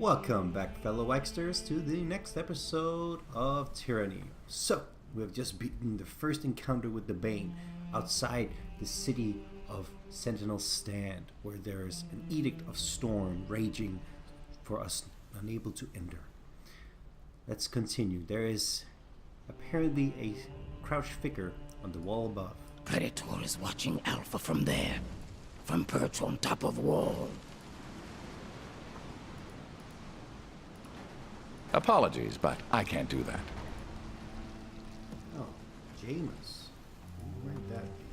Welcome back, fellow Wacksters, to the next episode of Tyranny. So, we have just beaten the first encounter with the Bane outside the city of Sentinel Stand, where there is an edict of storm raging for us unable to enter. Let's continue. There is apparently a crouched figure on the wall above. Predator is watching Alpha from there, from perch on top of wall. Apologies, but I can't do that. Oh, Jameis. Who might that be?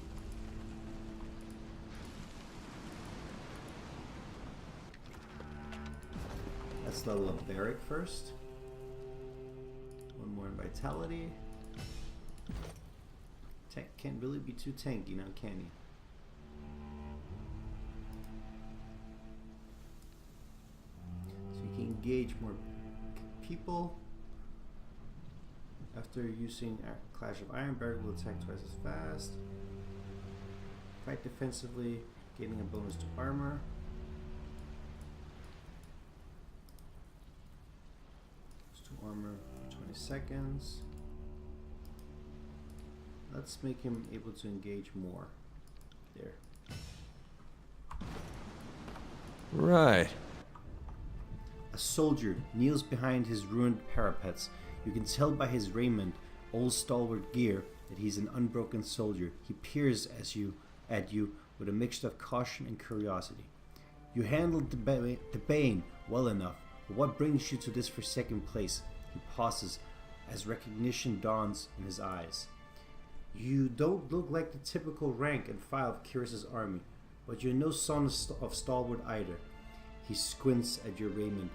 Let's level up Barrick first. One more in Vitality. Tank can't really be too tanky now, can he? So you can engage more people. After using Clash of Iron, Barrick will attack twice as fast. Fight defensively, gaining a bonus to armor. To armor for 20 seconds. Let's make him able to engage more. There. Right. A soldier kneels behind his ruined parapets. You can tell by his raiment, old stalwart gear, that he's an unbroken soldier. He peers at you with a mixture of caution and curiosity. You handled the Bane well enough, but what brings you to this forsaken place? He pauses as recognition dawns in his eyes. You don't look like the typical rank and file of Kyrus's army, but you're no son of stalwart either. He squints at your raiment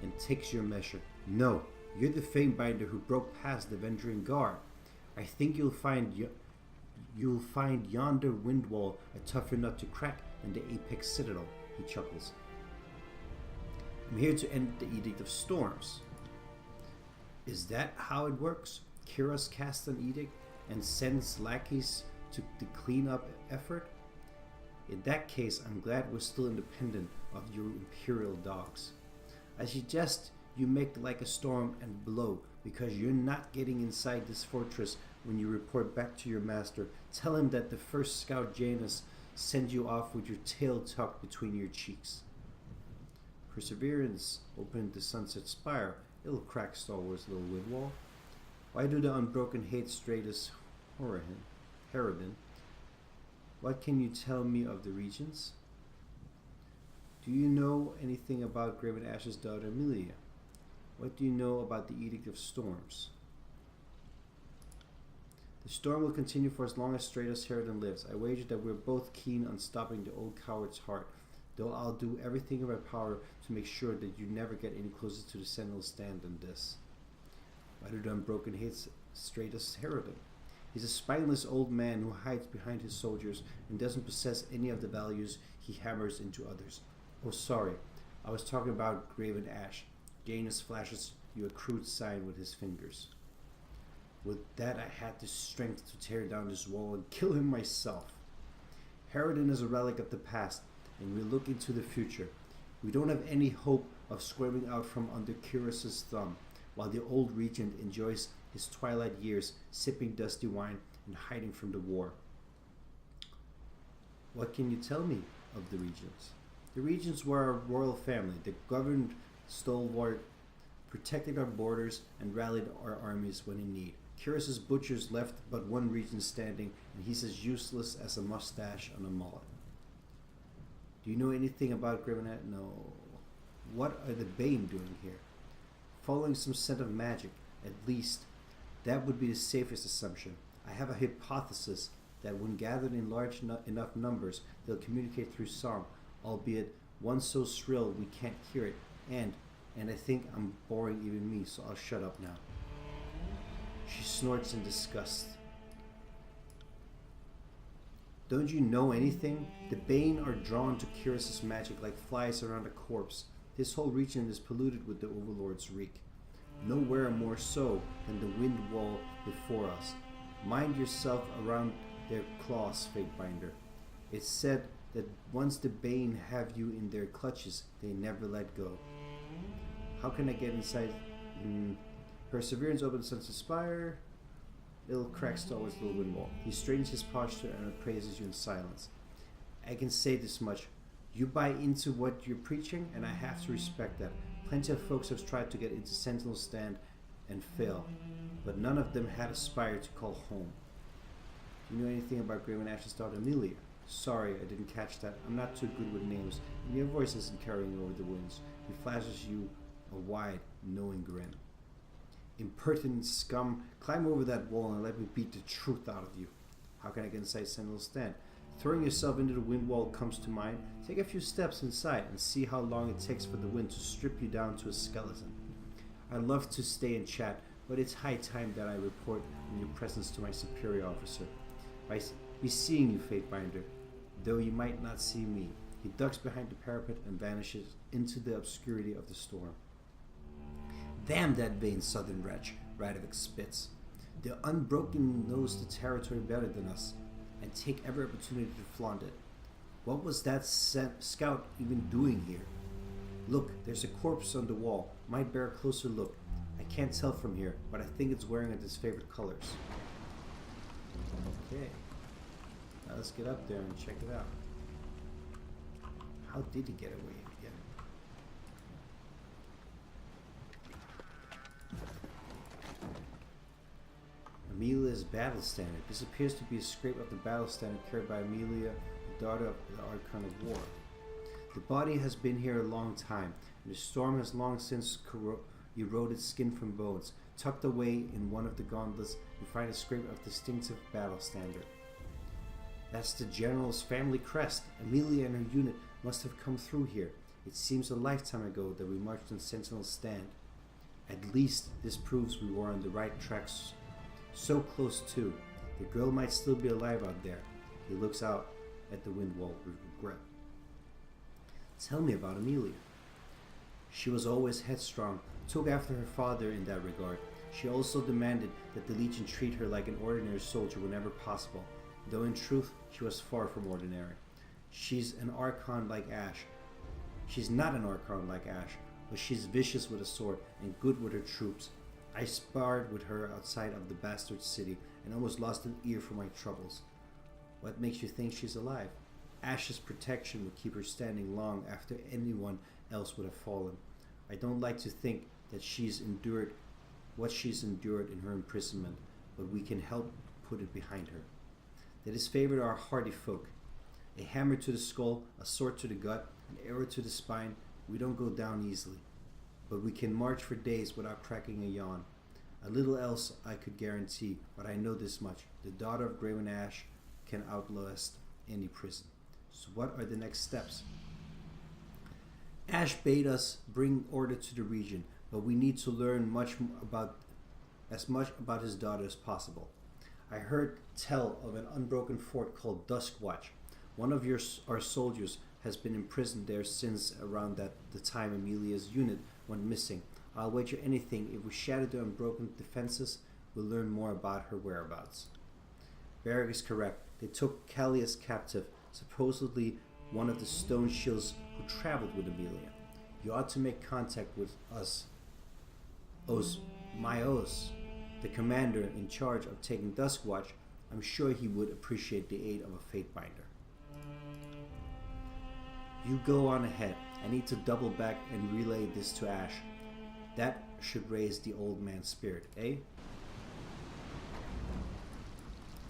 and takes your measure. No, you're the Famebinder who broke past the Venturing Guard. I think you'll find yonder wind wall a tougher nut to crack than the Apex Citadel. He chuckles. I'm here to end the Edict of Storms. Is that how it works? Kyrus casts an edict and sends lackeys to the cleanup effort? In that case, I'm glad we're still independent of your imperial dogs. I suggest you make like a storm and blow, because you're not getting inside this fortress when you report back to your master. Tell him that the first scout Janus sent you off with your tail tucked between your cheeks. Perseverance opened the Sunset Spire. It'll crack Stalwart's little wind wall. Why do the Unbroken hate Stratus Harridan? What can you tell me of the regions? Do you know anything about Graven Ash's daughter Amelia? What do you know about the Edict of Storms? The storm will continue for as long as Stratus Harridan lives. I wager that we're both keen on stopping the old coward's heart, though I'll do everything in my power to make sure that you never get any closer to the Sentinel Stand than this. Why do the Unbroken hate Stratus Harridan? He's a spineless old man who hides behind his soldiers and doesn't possess any of the values he hammers into others. Oh, sorry. I was talking about Graven Ash. Janus flashes you a crude sign with his fingers. With that, I had the strength to tear down this wall and kill him myself. Harridan is a relic of the past, and we look into the future. We don't have any hope of squirming out from under Kyrus's thumb, while the old regent enjoys his twilight years, sipping dusty wine and hiding from the war. What can you tell me of the regents? The regents were a royal family that governed stalwart, protected our borders, and rallied our armies when in need. Kyrus's butchers left but one regent standing, and he's as useless as a mustache on a mullet. Do you know anything about Gravenet? No. What are the Bane doing here? Following some scent of magic, at least. That would be the safest assumption. I have a hypothesis that when gathered in large enough numbers, they'll communicate through song, albeit one so shrill we can't hear it. And I think I'm boring even me, so I'll shut up now. She snorts in disgust. Don't you know anything? The Bane are drawn to Kyrus's magic like flies around a corpse. This whole region is polluted with the Overlord's reek. Nowhere more so than the wind wall before us. Mind yourself around their claws, Fatebinder. It's said that once the Bane have you in their clutches, they never let go. How can I get inside? Perseverance opens sense of spire. Little cracks towards the wind wall. He straightens his posture and appraises you in silence. I can say this much. You buy into what you're preaching, and I have to respect that. Plenty of folks have tried to get into Sentinel's stand and fail, but none of them had a spire to call home. Do you know anything about Graham and Ash's daughter Amelia? Sorry, I didn't catch that. I'm not too good with names, and your voice isn't carrying over the winds. He flashes you a wide, knowing grin. Impertinent scum, climb over that wall and let me beat the truth out of you. How can I get inside Sentinel's stand? Throwing yourself into the wind wall comes to mind. Take a few steps inside and see how long it takes for the wind to strip you down to a skeleton. I'd love to stay and chat, but it's high time that I report in your presence to my superior officer. I be seeing you, Fatebinder, though you might not see me. He ducks behind the parapet and vanishes into the obscurity of the storm. Damn that vain southern wretch, Radovic spits. The Unbroken knows the territory better than us, and take every opportunity to flaunt it. What was that scout even doing here? Look, there's a corpse on the wall. Might bear a closer look. I can't tell from here, but I think it's wearing its favorite colors. Okay. Now let's get up there and check it out. How did he get away again? Amelia's battle standard. This appears to be a scrape of the battle standard carried by Amelia, the daughter of the Archon of War. The body has been here a long time, and the storm has long since eroded skin from bones. Tucked away in one of the gauntlets, you find a scrape of distinctive battle standard. That's the general's family crest. Amelia and her unit must have come through here. It seems a lifetime ago that we marched on Sentinel's stand. At least this proves we were on the right tracks. So close too. The girl might still be alive out there. He looks out at the wind wall with regret. Tell me about Amelia. She was always headstrong, took after her father in that regard. She also demanded that the Legion treat her like an ordinary soldier whenever possible, though in truth she was far from ordinary. She's an Archon like Ash. She's not an Archon like Ash, but she's vicious with a sword and good with her troops. I sparred with her outside of the bastard city and almost lost an ear for my troubles. What makes you think she's alive? Ash's protection would keep her standing long after anyone else would have fallen. I don't like to think that she's endured what she's endured in her imprisonment, but we can help put it behind her. That is favored our hardy folk. A hammer to the skull, a sword to the gut, an arrow to the spine. We don't go down easily, but we can march for days without cracking a yawn. A little else I could guarantee, but I know this much. The daughter of Grey and Ash can outlast any prison. So what are the next steps? Ash bade us bring order to the region, but we need to learn as much about his daughter as possible. I heard tell of an unbroken fort called Duskwatch. One of our soldiers has been imprisoned there since around the time Amelia's unit went missing. I'll wager anything if we shatter the unbroken defenses, we'll learn more about her whereabouts. Varric is correct. They took Callias captive, supposedly one of the stone shields who traveled with Amelia. You ought to make contact with us. Myos, the commander in charge of taking Duskwatch. I'm sure he would appreciate the aid of a Fatebinder. You go on ahead. I need to double back and relay this to Ash. That should raise the old man's spirit, eh?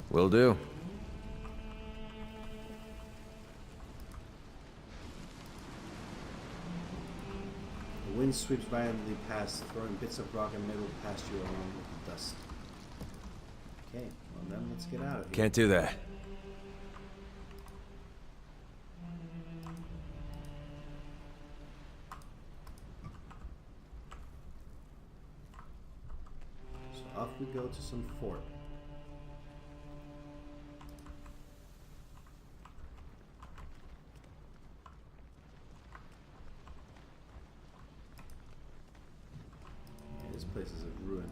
Will do. The wind sweeps violently past, throwing bits of rock and metal past you along with the dust. Okay, well then let's get out of here. Can't do that. So off we go to some fort. This place is a ruin.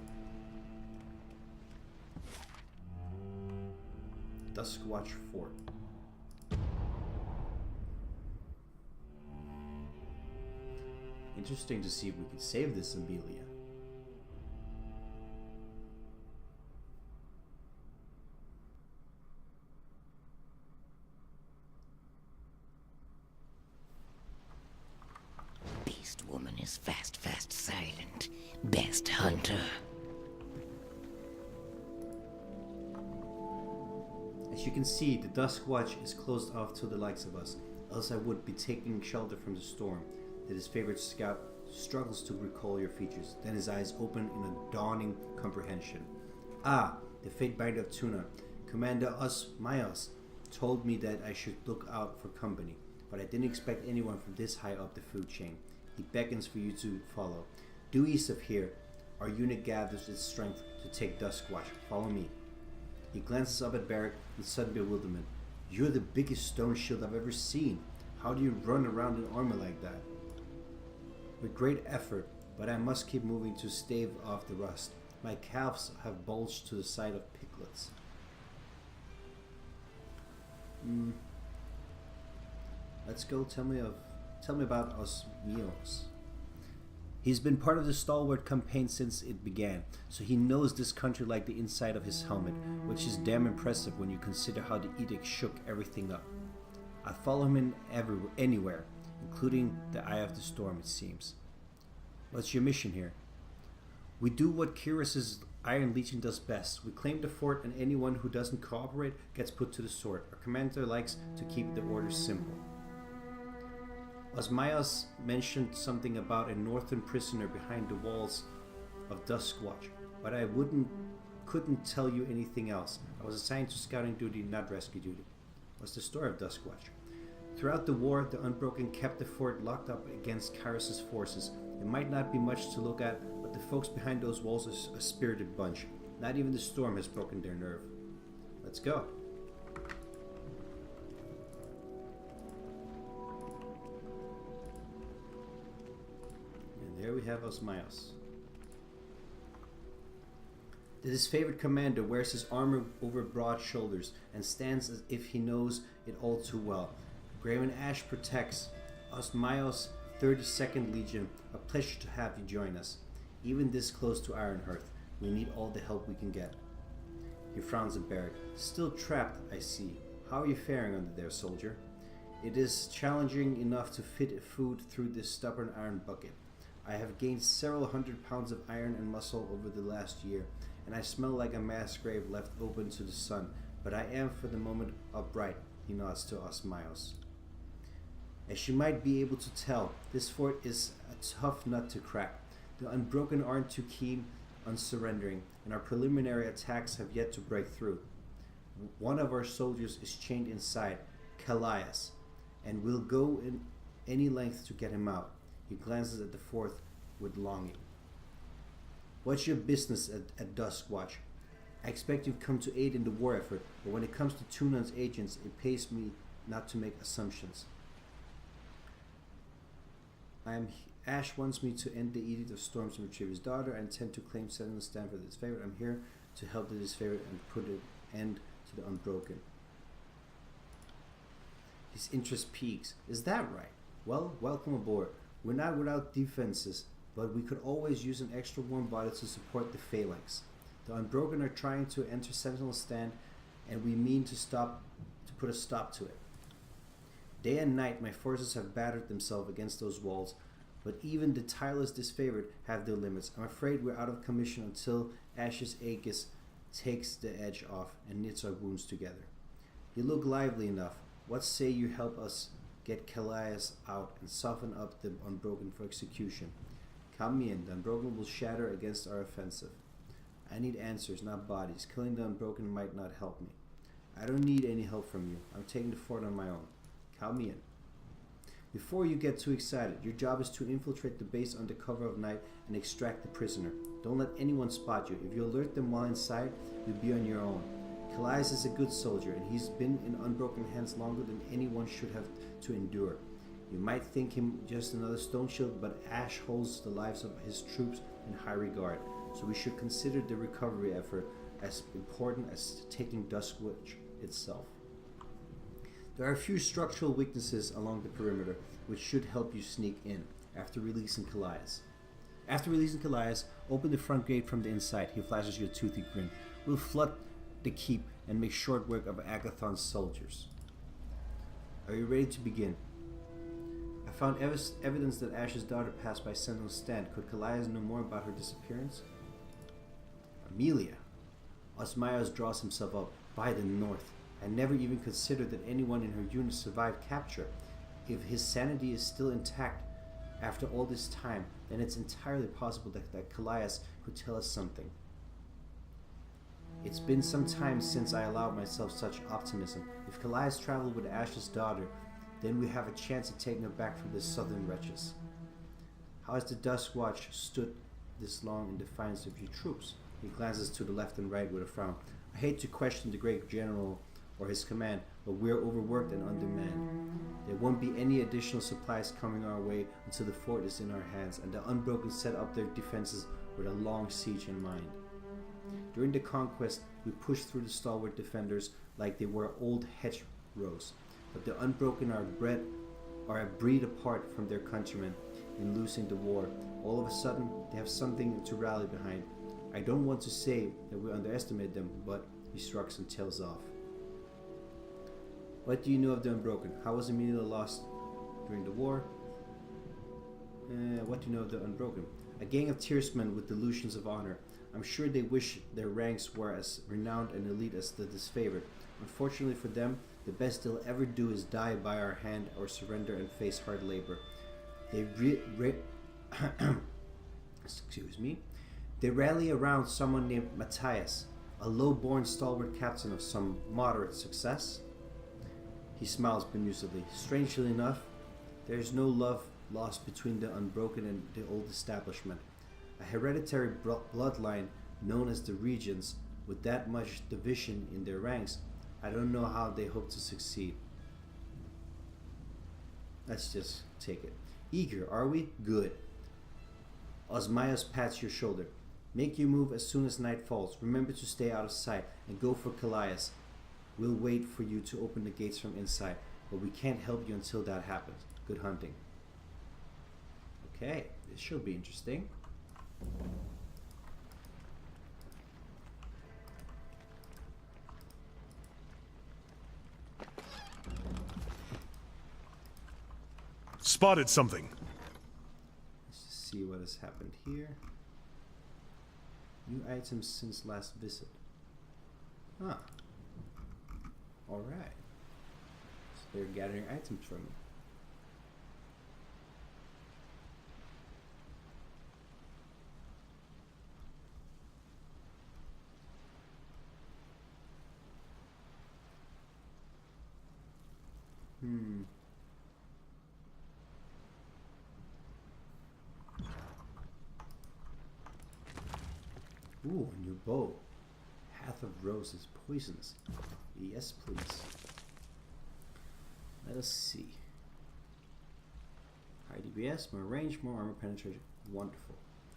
Duskwatch Fort. Interesting to see if we can save this Amelia. Beast woman is fast, silent. Best hunter. As you can see, the Dusk Watch is closed off to the likes of us, else I would be taking shelter from the storm. That his favorite scout struggles to recall your features, then his eyes open in a dawning comprehension. Ah, the fate binder of Tuna. Commander Osmios told me that I should look out for company, but I didn't expect anyone from this high up the food chain. He beckons for you to follow. Due east of here, our unit gathers its strength to take Dusk Watch. Follow me. He glances up at Barrack in sudden bewilderment. You're the biggest stone shield I've ever seen. How do you run around in armor like that? With great effort, but I must keep moving to stave off the rust. My calves have bulged to the side of piglets. Let's go. Tell me about Osmios. He's been part of the stalwart campaign since it began, so he knows this country like the inside of his helmet, which is damn impressive when you consider how the edict shook everything up. I follow him in anywhere, including the Eye of the Storm, it seems. What's your mission here? We do what Kyros's Iron Legion does best. We claim the fort, and anyone who doesn't cooperate gets put to the sword. Our commander likes to keep the orders simple. Osmios mentioned something about a northern prisoner behind the walls of Duskwatch, but I couldn't tell you anything else. I was assigned to scouting duty, not rescue duty. What's the story of Duskwatch? Throughout the war, the Unbroken kept the fort locked up against Kyros's forces. It might not be much to look at, but the folks behind those walls are a spirited bunch. Not even the storm has broken their nerve. Let's go. And there we have Osmios. His favorite commander wears his armor over broad shoulders and stands as if he knows it all too well. Graven Ash protects Osmios' 32nd Legion. A pleasure to have you join us. Even this close to Ironhearth, we need all the help we can get. He frowns at Barrack. Still trapped, I see. How are you faring under there, soldier? It is challenging enough to fit food through this stubborn iron bucket. I have gained several 100 pounds of iron and muscle over the last year, and I smell like a mass grave left open to the sun, but I am for the moment upright, he nods to Osmios. As you might be able to tell, this fort is a tough nut to crack. The Unbroken aren't too keen on surrendering, and our preliminary attacks have yet to break through. One of our soldiers is chained inside, Callias, and we'll go in any length to get him out. He glances at the fort with longing. What's your business at Duskwatch? I expect you've come to aid in the war effort, but when it comes to Tunan's agents, it pays me not to make assumptions. Ash wants me to end the Edict of Storms and retrieve his daughter. I intend to claim Sentinel stand for this favor. I'm here to help the disfavored and put an end to the Unbroken. His interest peaks. Is that right? Well, welcome aboard. We're not without defenses, but we could always use an extra warm body to support the phalanx. The Unbroken are trying to enter Sentinel stand, and we mean to put a stop to it. Day and night, my forces have battered themselves against those walls, but even the tireless disfavored have their limits. I'm afraid we're out of commission until Ash's Aegis takes the edge off and knits our wounds together. You look lively enough. What say you help us get Callias out and soften up the Unbroken for execution? Count me in. The Unbroken will shatter against our offensive. I need answers, not bodies. Killing the Unbroken might not help me. I don't need any help from you. I'm taking the fort on my own. Count me in. Before you get too excited, your job is to infiltrate the base under cover of night and extract the prisoner. Don't let anyone spot you. If you alert them while inside, you'll be on your own. Callias is a good soldier, and he's been in Unbroken hands longer than anyone should have to endure. You might think him just another stone shield, but Ash holds the lives of his troops in high regard, so we should consider the recovery effort as important as taking Duskwatch itself. There are a few structural weaknesses along the perimeter, which should help you sneak in. after releasing Callias. Open the front gate from the inside. He flashes you a toothy grin. We'll flood the keep and make short work of Agathon's soldiers. Are you ready to begin? I found evidence that Ash's daughter passed by Sentinel's stand. Could Callias know more about her disappearance? Amelia. Osmios draws himself up. By the north. I never even considered that anyone in her unit survived capture. If his sanity is still intact after all this time, then it's entirely possible that Callias could tell us something. It's been some time since I allowed myself such optimism. If Callias traveled with Ash's daughter, then we have a chance of taking her back from the southern wretches. How has the Dusk Watch stood this long in defiance of you troops? He glances to the left and right with a frown. I hate to question the great general or his command, but we're overworked and undermanned. There won't be any additional supplies coming our way until the fort is in our hands, and the Unbroken set up their defenses with a long siege in mind. During the conquest, we pushed through the stalwart defenders like they were old hedgerows, but the Unbroken are a breed apart from their countrymen in losing the war. All of a sudden, they have something to rally behind. I don't want to say that we underestimate them, but he shrugs and tails off. What do you know of the Unbroken? How was Amelia lost during the war? What do you know of the Unbroken? A gang of tiersmen with delusions of honor. I'm sure they wish their ranks were as renowned and elite as the disfavored. Unfortunately for them, the best they'll ever do is die by our hand or surrender and face hard labor. They They rally around someone named Matthias, a low-born stalwart captain of some moderate success. He smiles bemusedly. Strangely enough, there is no love lost between the Unbroken and the old establishment. A hereditary bloodline known as the Regents, with that much division in their ranks, I don't know how they hope to succeed. Let's just take it. Eager, are we? Good. Osmios pats your shoulder. Make your move as soon as night falls. Remember to stay out of sight and go for Callias. We'll wait for you to open the gates from inside, but we can't help you until that happens. Good hunting. Okay, this should be interesting. Spotted something. Let's just see what has happened here. New items since last visit. Ah. Alright. So they're gathering items from me. Ooh, a new bow. Path of Rose is poisonous. Yes, please. Let us see. High DPS, more range, more armor penetration. Wonderful.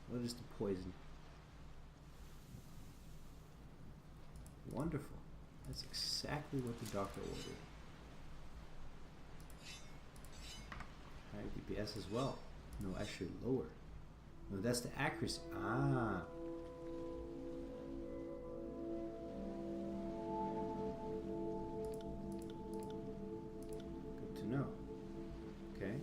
What is the poison? Wonderful. That's exactly what the doctor ordered. High DPS as well. No, actually lower. No, that's the accuracy. Ah. Good to know. Okay.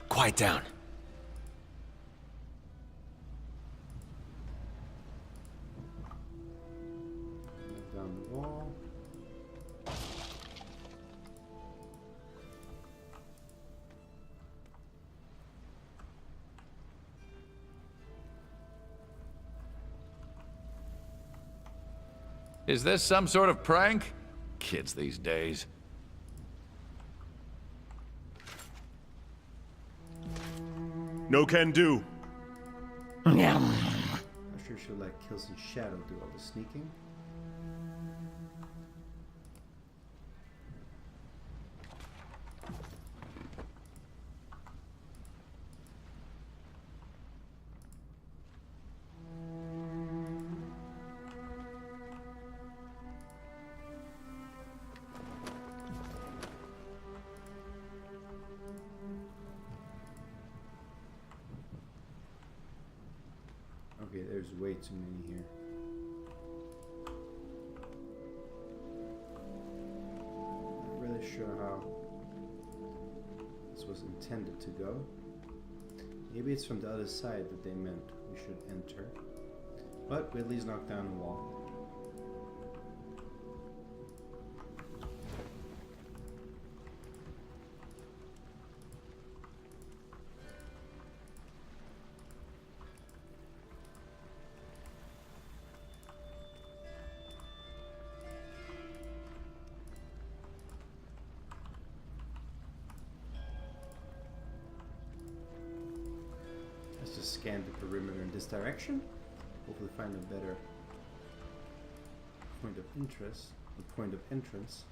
Quiet down. Down the wall. Is this some sort of prank? Kids these days. No can do. I'm sure she'll let Kills and Shadow do all the sneaking. way too many here. Not really sure how this was intended to go. Maybe it's from the other side that they meant we should enter. But we at least knocked down the wall. Let's just scan the perimeter in this direction. Hopefully find a better point of interest, a point of entrance.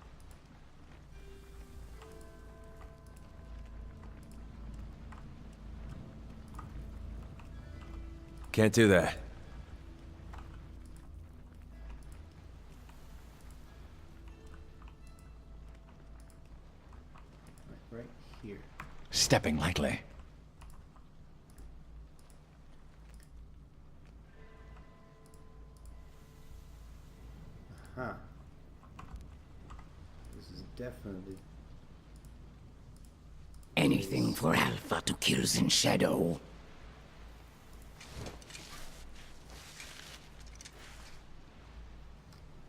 Can't do that. Right here. Stepping lightly. Huh. This is definitely... Anything for Alpha to kills in shadow.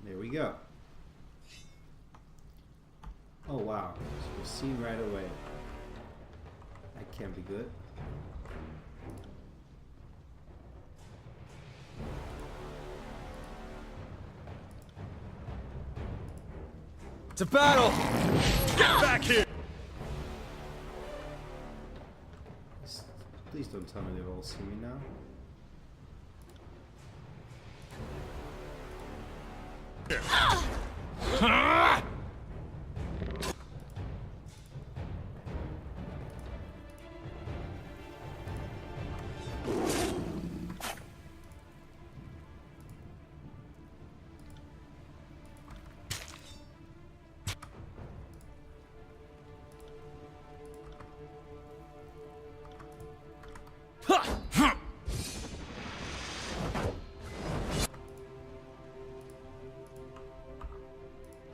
There we go. Oh wow, so we're seen right away. That can't be good. It's a battle! Get back here! Please don't tell me they've all seen me now.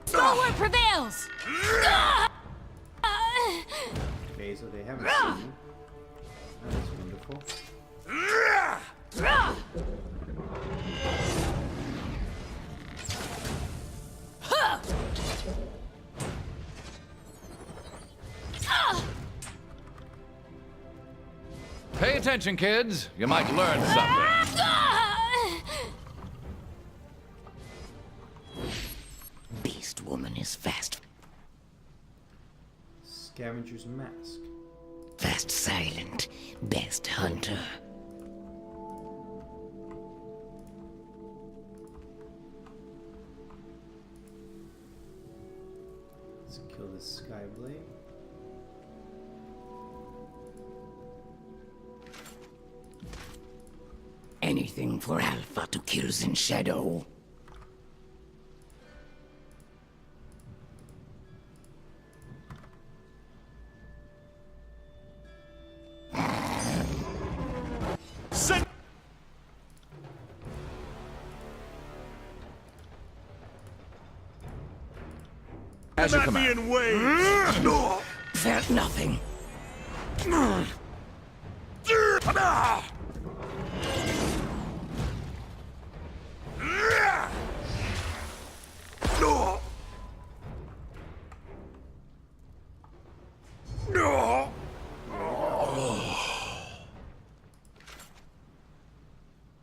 Forward prevails! Okay, so they haven't seen me. That's wonderful. Pay attention, kids. You might learn something. Beast woman is fast. Scavenger's mask. Fast silent. Best hunter. Let's kill this Skyblade. Anything for Alpha to kills in shadow. Send As you at me command. in waves! Felt nothing.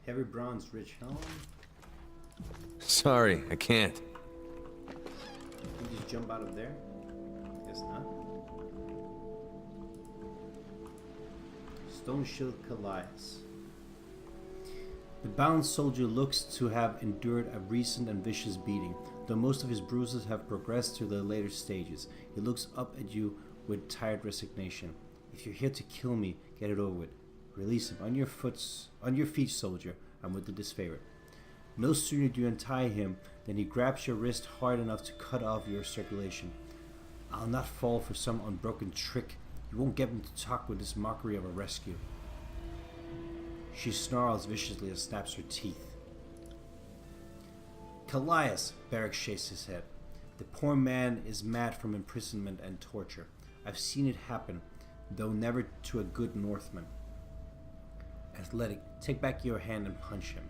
Heavy bronze rich helm. Sorry, I can't. Can you just jump out of there? Guess not. Stone shield Callias. The bound soldier looks to have endured a recent and vicious beating, though most of his bruises have progressed to the later stages. He looks up at you with tired resignation. If you're here to kill me, get it over with. Release him. On your feet, soldier. I'm with the disfavored. No sooner do you untie him than he grabs your wrist hard enough to cut off your circulation. I'll not fall for some unbroken trick. You won't get me to talk with this mockery of a rescue. She snarls viciously and snaps her teeth. Callias, Beric shakes his head. The poor man is mad from imprisonment and torture. I've seen it happen, though never to a good Northman. Athletic, take back your hand and punch him.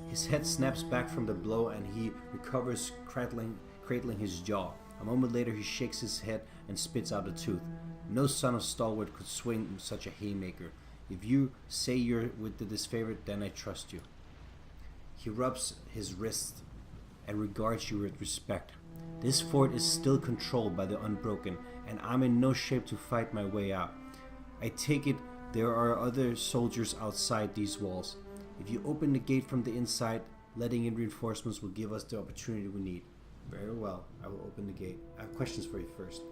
His head snaps back from the blow and he recovers, cradling his jaw. A moment later he shakes his head and spits out a tooth. No son of stalwart could swing such a haymaker. If you say you're with the disfavored, then I trust you. He rubs his wrist and regards you with respect. This fort is still controlled by the Unbroken, and I'm in no shape to fight my way out. I take it there are other soldiers outside these walls. If you open the gate from the inside, letting in reinforcements will give us the opportunity we need. Very well, I will open the gate. I have questions for you first.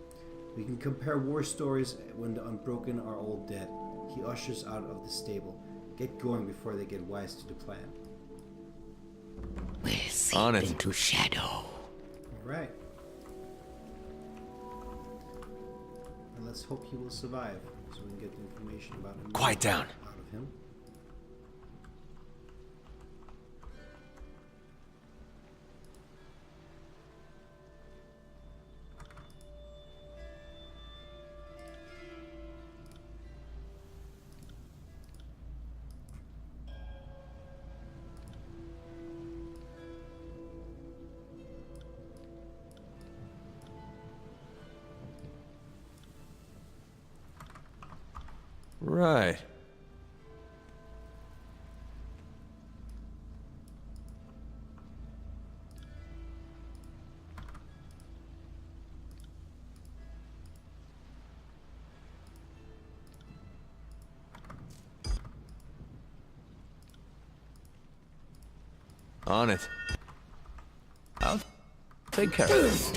We can compare war stories when the Unbroken are all dead. He ushers out of the stable. Get going before they get wise to the plan. We'll slip into shadow. Alright. And let's hope he will survive, so we can get the information about him. Quiet down. Out of him. Right. On it. I'll take care of it.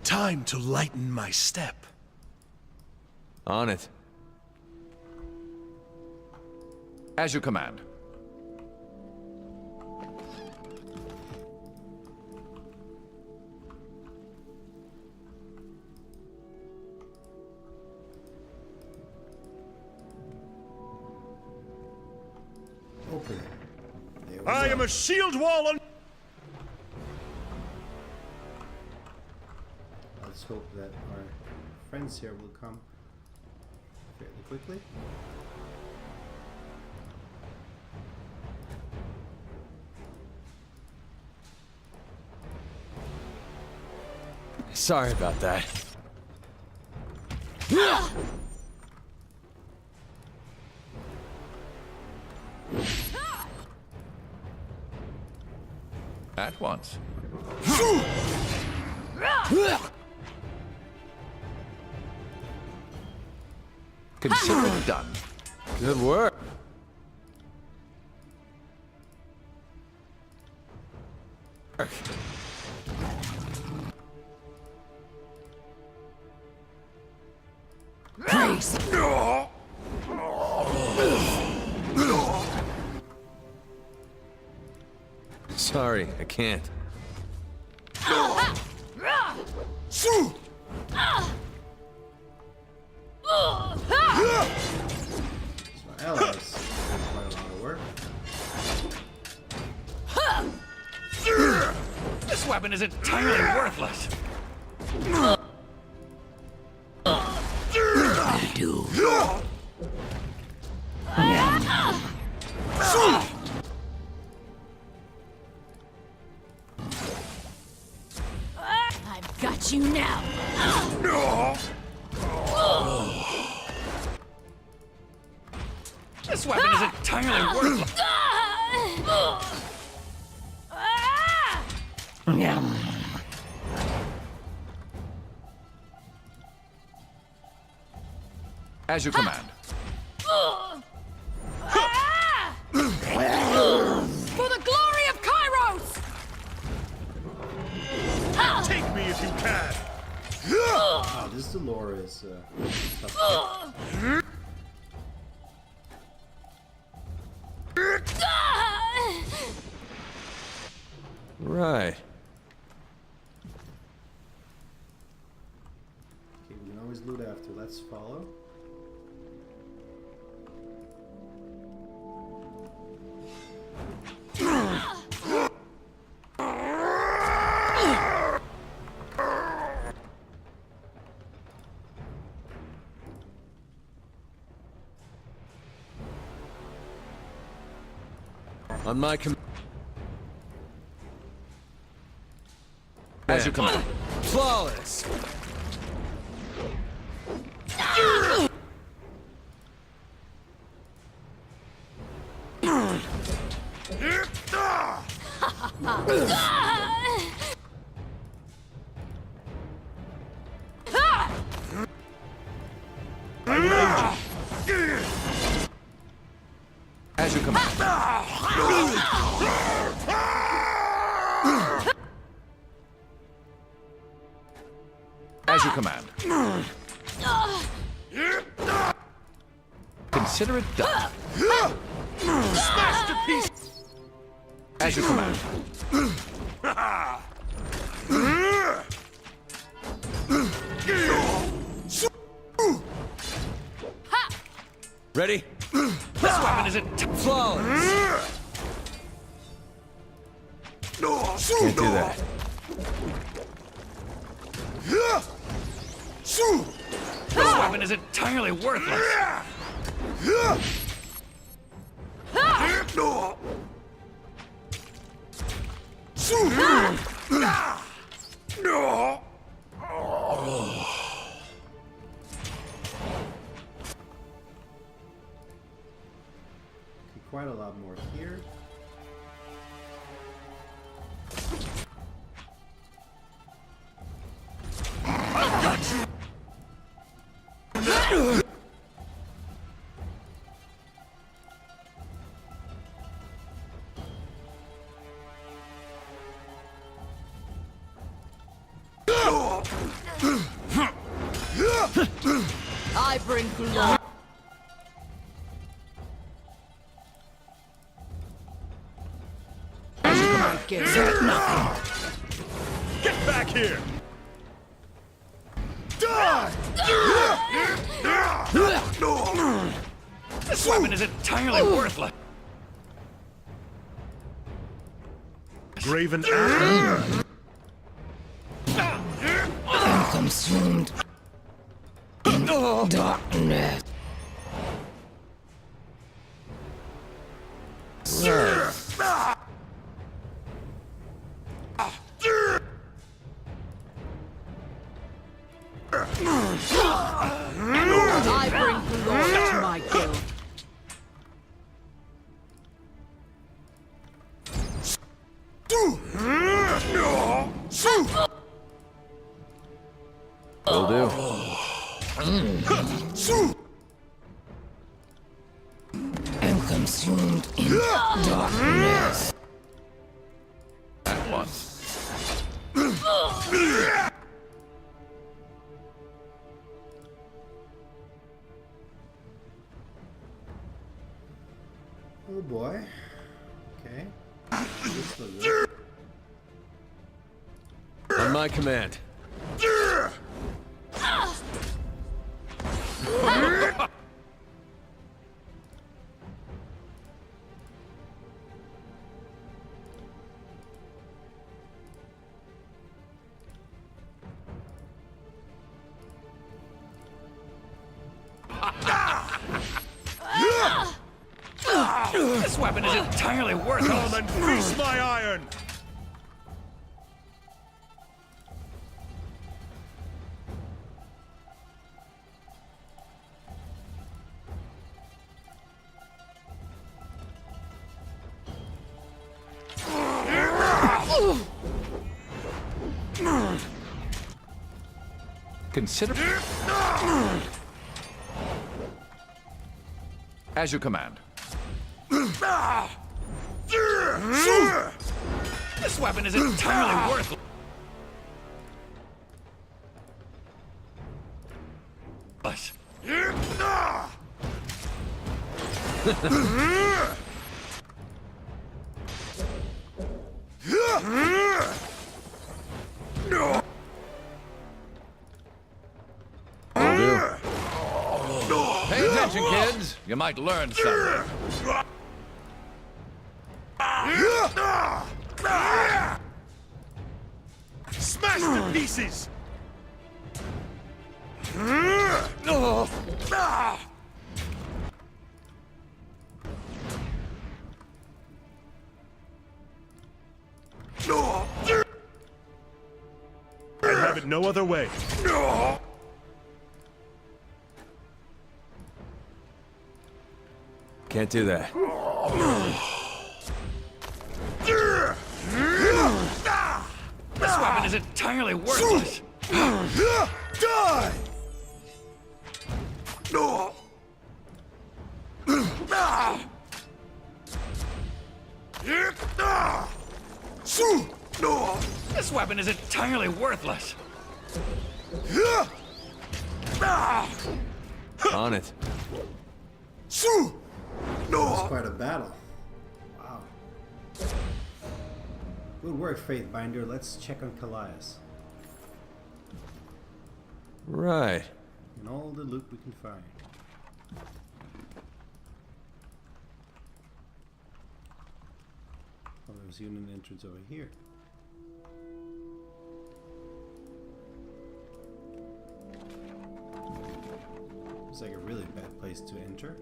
Time to lighten my step. On it. As you command. Open it. There we I go. am a shield wall on. Let's hope that our friends here will come fairly quickly. Sorry about that. At once. Consider it done. Good work. Praise. Sorry, I can't. So our allies have quite a lot of work. This weapon is entirely worthless. Do. I've got you now. This weapon is entirely worthless. As you command. For the glory of Kairos! Take me if you can. Wow, this Delora is tough. Right. Okay, we can always loot after. Let's follow. On my command. As you command. Flawless. As you command. As you command. Consider it done. Smashed to pieces! As you command. Ready? This weapon isn't Flawless. Can't do that. This weapon is entirely worthless. Okay, quite a lot more here. I bring glory. Get nothing. Get back here! Die! This weapon is entirely worthless. Graven Ash. I'm consumed in darkness. I bring glory to my guild. Will do. I'm consumed in darkness. That one. Oh boy. Okay. This looks good. On my command. This weapon is entirely worthless. Come and feast my iron! Consider. As you command. This weapon is entirely worthless. attention, kids. You might learn something. Smash to pieces! I have it no other way. Can't do that. This weapon is entirely worthless. Die! This weapon is entirely worthless. On it. That's quite a battle. Wow. Good work, Faithbinder. Let's check on Callias. Right. And all the loot we can find. Oh, there's even an entrance over here. It's like a really bad place to enter.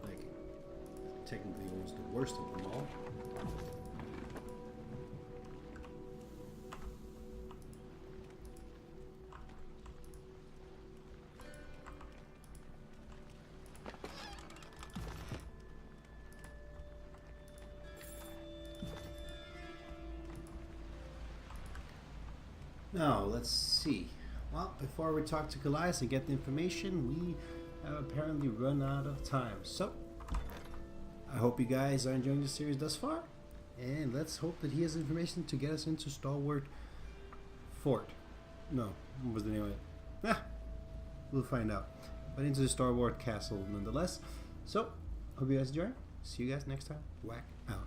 Like, technically it was the worst of them all. Now, let's see. Well, before we talk to Callias and get the information, we have apparently run out of time. So, I hope you guys are enjoying the series thus far. And let's hope that he has information to get us into Stalwart Fort. No, what was the name of it? We'll find out. But into the Stalwart Castle nonetheless. So, hope you guys enjoy. See you guys next time. Wack out.